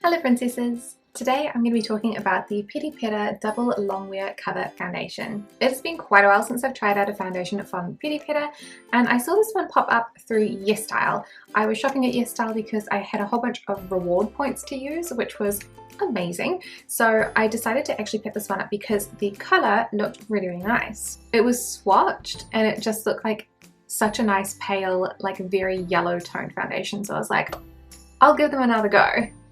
Hello princesses! Today I'm going to be talking about the Peripera Double Longwear Cover Foundation. It's been quite a while since I've tried out a foundation from Peripera, and I saw this one pop up through YesStyle. I was shopping at YesStyle because I had a whole bunch of reward points to use, which was amazing. So I decided to actually pick this one up because the colour looked really, really nice. It was swatched and it just looked like such a nice pale, like very yellow toned foundation. So I was like, I'll give them another go.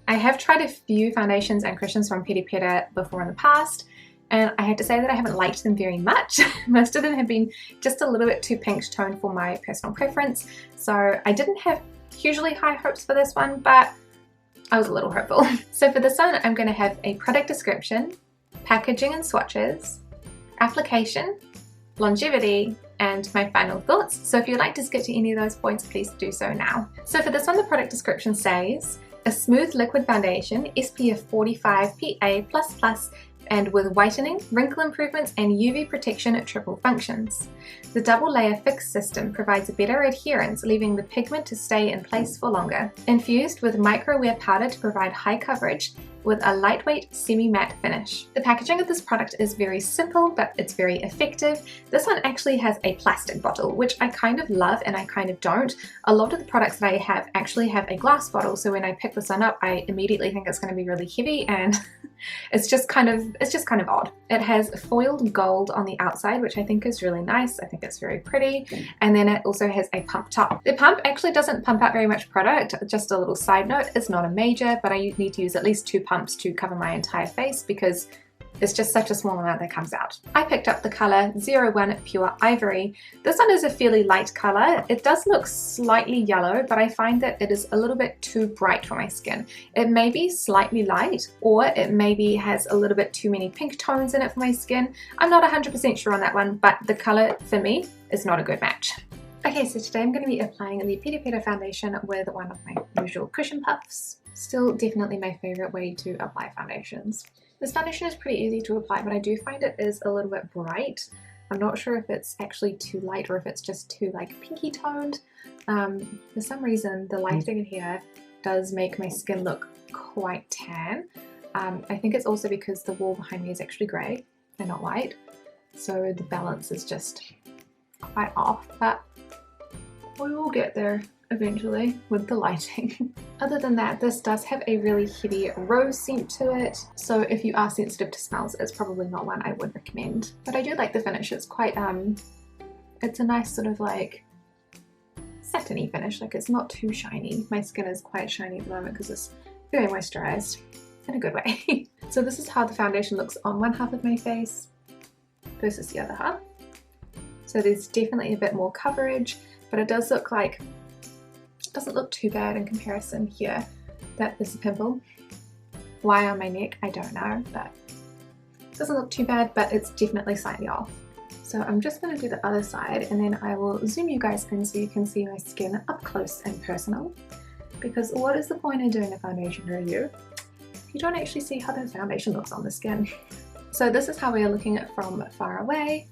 I have tried a few foundations and cushions from Peripera before in the past, and I have to say that I haven't liked them very much. Most of them have been just a little bit too pink toned for my personal preference, so I didn't have hugely high hopes for this one, but I was a little hopeful. So for this one, I'm going to have a product description, packaging and swatches, application, longevity, and my final thoughts. So if you'd like to skip to any of those points, please do so now. So for this one, the product description says, a smooth liquid foundation, SPF 45 PA++, and with whitening, wrinkle improvements, and UV protection at triple functions. The double layer fix system provides a better adherence, leaving the pigment to stay in place for longer. Infused with micro-wear powder to provide high coverage, with a lightweight semi-matte finish. The packaging of this product is very simple, but it's very effective. This one actually has a plastic bottle, which I kind of love and I kind of don't. A lot of the products that I have actually have a glass bottle, so when I pick this one up, I immediately think it's going to be really heavy, and it's just kind of odd. It has foiled gold on the outside, which I think is really nice. I think it's very pretty. And then it also has a pump top. The pump actually doesn't pump out very much product. Just a little side note, it's not a major, but I need to use at least 2 pumps to cover my entire face because it's just such a small amount that comes out. I picked up the colour 01 Pure Ivory. This one is a fairly light colour. It does look slightly yellow, but I find that it is a little bit too bright for my skin. It may be slightly light, or it maybe has a little bit too many pink tones in it for my skin. I'm not 100% sure on that one, but the colour for me is not a good match. Okay, so today I'm going to be applying the Peripera foundation with one of my usual cushion puffs. Still definitely my favourite way to apply foundations. This foundation is pretty easy to apply, but I do find it is a little bit bright. I'm not sure if it's actually too light or if it's just too like pinky toned. For some reason the lighting in here does make my skin look quite tan. I think it's also because the wall behind me is actually grey and not white, so the balance is just quite off, but we will get there eventually with the lighting. Other than that, this does have a really heavy rose scent to it, so if you are sensitive to smells, it's probably not one I would recommend. But I do like the finish. It's quite it's a nice sort of like satiny finish. Like, it's not too shiny. My skin is quite shiny at the moment because it's very moisturized in a good way. So this is how the foundation looks on one half of my face versus the other half. So there's definitely a bit more coverage, but it does look like, it doesn't look too bad in comparison here. That is a pimple. Why on my neck, I don't know, but it doesn't look too bad, but it's definitely slightly off. So I'm just going to do the other side, and then I will zoom you guys in so you can see my skin up close and personal. Because what is the point in doing a foundation review if you don't actually see how the foundation looks on the skin? So this is how we are looking at it from far away.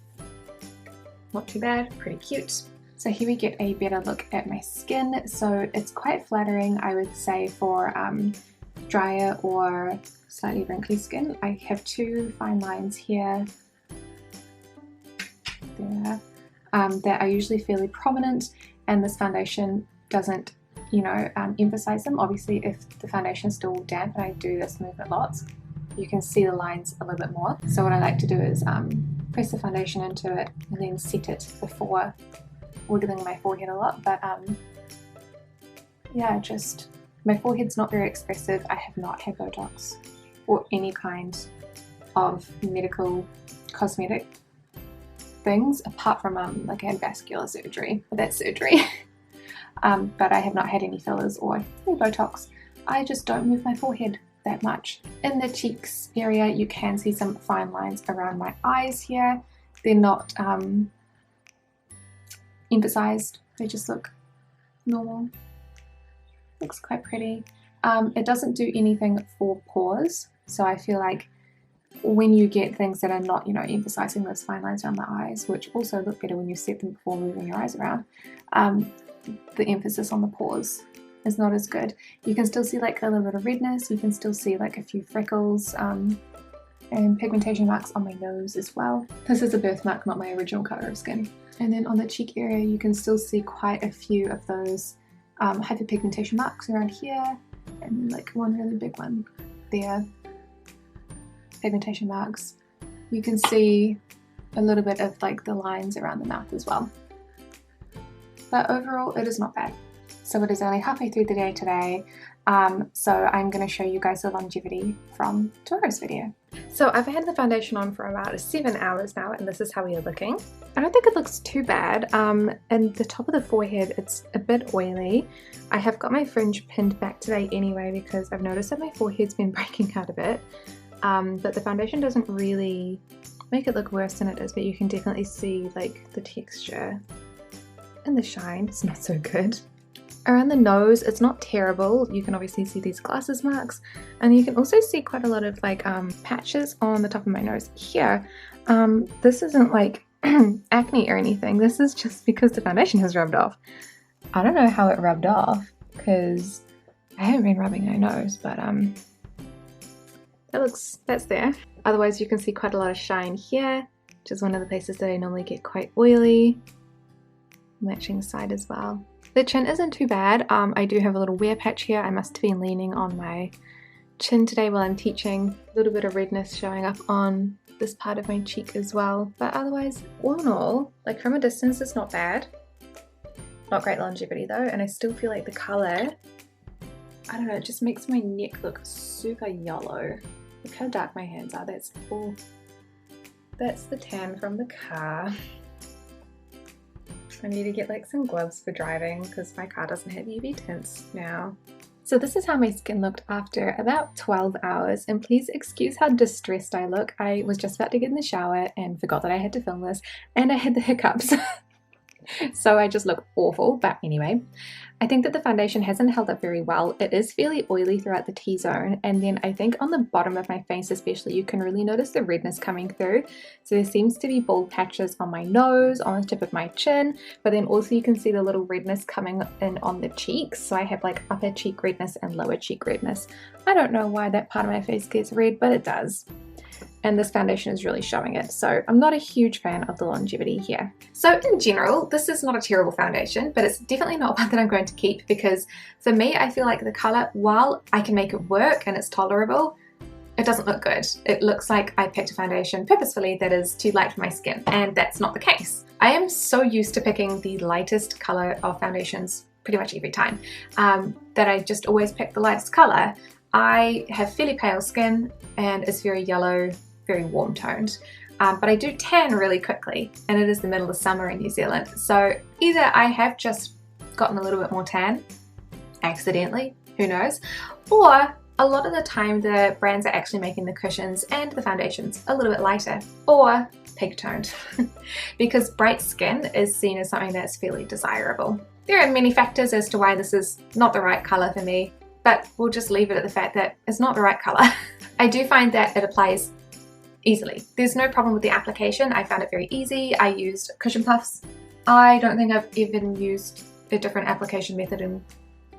Not too bad, pretty cute. So here we get a better look at my skin. So it's quite flattering, I would say, for drier or slightly wrinkly skin. I have 2 fine lines here, there, that are usually fairly prominent, and this foundation doesn't, you know, emphasize them. Obviously, if the foundation is still damp and I do this movement lots, you can see the lines a little bit more. So what I like to do is press the foundation into it and then set it before wiggling my forehead a lot. But yeah, just my forehead's not very expressive. I have not had Botox or any kind of medical cosmetic things apart from like I had vascular surgery, but that's surgery. But I have not had any fillers or any Botox. I just don't move my forehead that much. In the cheeks area, you can see some fine lines around my eyes here. They're not emphasized, they just look normal. Looks quite pretty. It doesn't do anything for pores, so I feel like when you get things that are not, you know, emphasizing those fine lines around the eyes, which also look better when you set them before moving your eyes around, the emphasis on the pores is not as good. You can still see like a little bit of redness, you can still see like a few freckles and pigmentation marks on my nose as well. This is a birthmark, not my original colour of skin. And then on the cheek area you can still see quite a few of those hyperpigmentation marks around here, and then like one really big one there. Pigmentation marks. You can see a little bit of like the lines around the mouth as well. But overall it is not bad. So it is only halfway through the day today, so I'm going to show you guys the longevity from tomorrow's video. So I've had the foundation on for about 7 hours now, and this is how we are looking. I don't think it looks too bad. And the top of the forehead, it's a bit oily. I have got my fringe pinned back today anyway because I've noticed that my forehead's been breaking out a bit. But the foundation doesn't really make it look worse than it is, but you can definitely see like the texture and the shine. It's not so good. Around the nose, it's not terrible. You can obviously see these glasses marks, and you can also see quite a lot of like patches on the top of my nose here. This isn't like acne or anything. This is just because the foundation has rubbed off. I don't know how it rubbed off because I haven't been rubbing my nose, but that's there. Otherwise you can see quite a lot of shine here, which is one of the places that I normally get quite oily. Matching side as well. The chin isn't too bad. I do have a little wear patch here. I must have been leaning on my chin today while I'm teaching. A little bit of redness showing up on this part of my cheek as well. But otherwise, all in all, like from a distance, it's not bad. Not great longevity though, and I still feel like the colour, I don't know, it just makes my neck look super yellow. Look how dark my hands are. That's the tan from the car. I need to get like some gloves for driving because my car doesn't have UV tints now. So this is how my skin looked after about 12 hours, and please excuse how distressed I look. I was just about to get in the shower and forgot that I had to film this, and I had the hiccups. So I just look awful, but anyway. I think that the foundation hasn't held up very well. It is fairly oily throughout the T-zone, and then I think on the bottom of my face especially you can really notice the redness coming through. So there seems to be bald patches on my nose, on the tip of my chin, but then also you can see the little redness coming in on the cheeks. So I have like upper cheek redness and lower cheek redness. I don't know why that part of my face gets red, but it does. And this foundation is really showing it, so I'm not a huge fan of the longevity here. So in general, this is not a terrible foundation, but it's definitely not one that I'm going to keep because for me, I feel like the colour, while I can make it work and it's tolerable, it doesn't look good. It looks like I picked a foundation purposefully that is too light for my skin, and that's not the case. I am so used to picking the lightest colour of foundations pretty much every time, that I just always pick the lightest colour. I have fairly pale skin and it's very yellow, very warm toned, but I do tan really quickly, and it is the middle of summer in New Zealand, so either I have just gotten a little bit more tan accidentally, who knows, or a lot of the time the brands are actually making the cushions and the foundations a little bit lighter or pig toned because bright skin is seen as something that's fairly desirable. There are many factors as to why this is not the right colour for me, but we'll just leave it at the fact that it's not the right colour. I do find that it applies easily. There's no problem with the application. I found it very easy. I used cushion puffs. I don't think I've even used a different application method in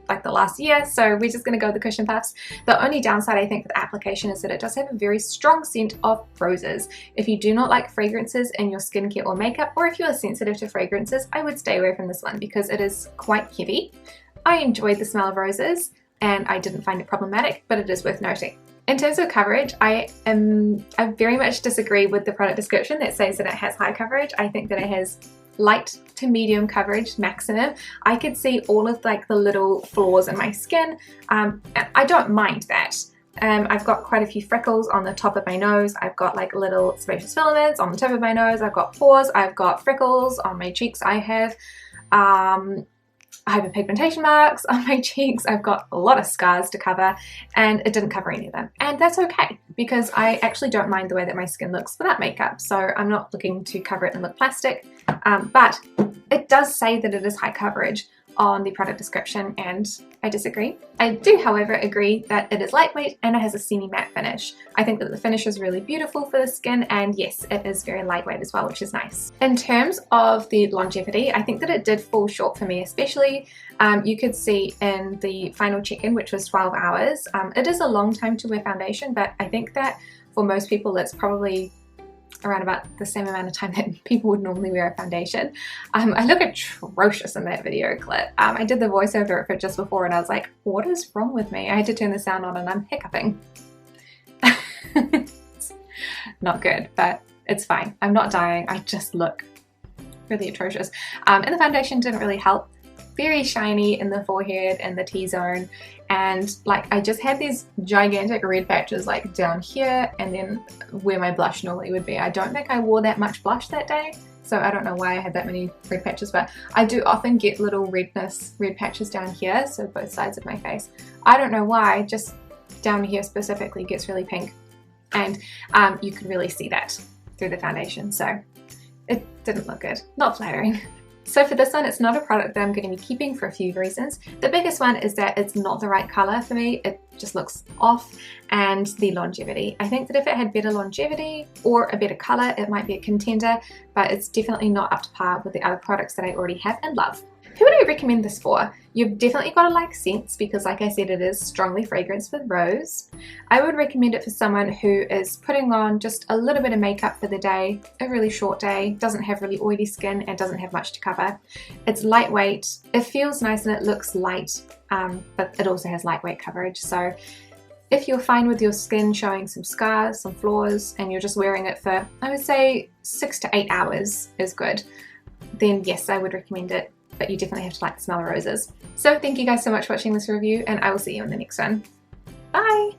like the last year, so we're just going to go with the cushion puffs. The only downside I think with the application is that it does have a very strong scent of roses. If you do not like fragrances in your skincare or makeup, or if you are sensitive to fragrances, I would stay away from this one because it is quite heavy. I enjoyed the smell of roses and I didn't find it problematic, but it is worth noting. In terms of coverage, I very much disagree with the product description that says that it has high coverage. I think that it has light to medium coverage maximum. I could see all of like the little flaws in my skin, and I don't mind that. I've got quite a few freckles on the top of my nose. I've got like little sebaceous filaments on the tip of my nose. I've got pores. I've got freckles on my cheeks. I have hyperpigmentation marks on my cheeks. I've got a lot of scars to cover, and it didn't cover any of them. And that's okay, because I actually don't mind the way that my skin looks without makeup, so I'm not looking to cover it and look plastic. But it does say that it is high coverage on the product description, and I disagree. I do, however, agree that it is lightweight and it has a semi-matte finish. I think that the finish is really beautiful for the skin, and yes, it is very lightweight as well, which is nice. In terms of the longevity, I think that it did fall short for me, especially you could see in the final check-in, which was 12 hours. It is a long time to wear foundation, but I think that for most people it's probably around about the same amount of time that people would normally wear a foundation. I look atrocious in that video clip. I did the voiceover for it just before and I was like, what is wrong with me? I had to turn the sound on and I'm hiccuping. Not good, but it's fine. I'm not dying, I just look really atrocious. And the foundation didn't really help. Very shiny in the forehead and the T-zone, and like I just had these gigantic red patches like down here and then where my blush normally would be. I don't think I wore that much blush that day, so I don't know why I had that many red patches, but I do often get little red patches down here, so both sides of my face. I don't know why, just down here specifically gets really pink, and you can really see that through the foundation, so it didn't look good. Not flattering. So for this one, it's not a product that I'm going to be keeping for a few reasons. The biggest one is that it's not the right color for me. It just looks off, and the longevity. I think that if it had better longevity or a better color, it might be a contender, but it's definitely not up to par with the other products that I already have and love. Who would I recommend this for? You've definitely got to like scents because, like I said, it is strongly fragranced with rose. I would recommend it for someone who is putting on just a little bit of makeup for the day, a really short day, doesn't have really oily skin and doesn't have much to cover. It's lightweight, it feels nice and it looks light, but it also has lightweight coverage. So if you're fine with your skin showing some scars, some flaws, and you're just wearing it for, I would say 6 to 8 hours is good, then yes, I would recommend it. But you definitely have to like the smell of roses. So thank you guys so much for watching this review, and I will see you in the next one. Bye!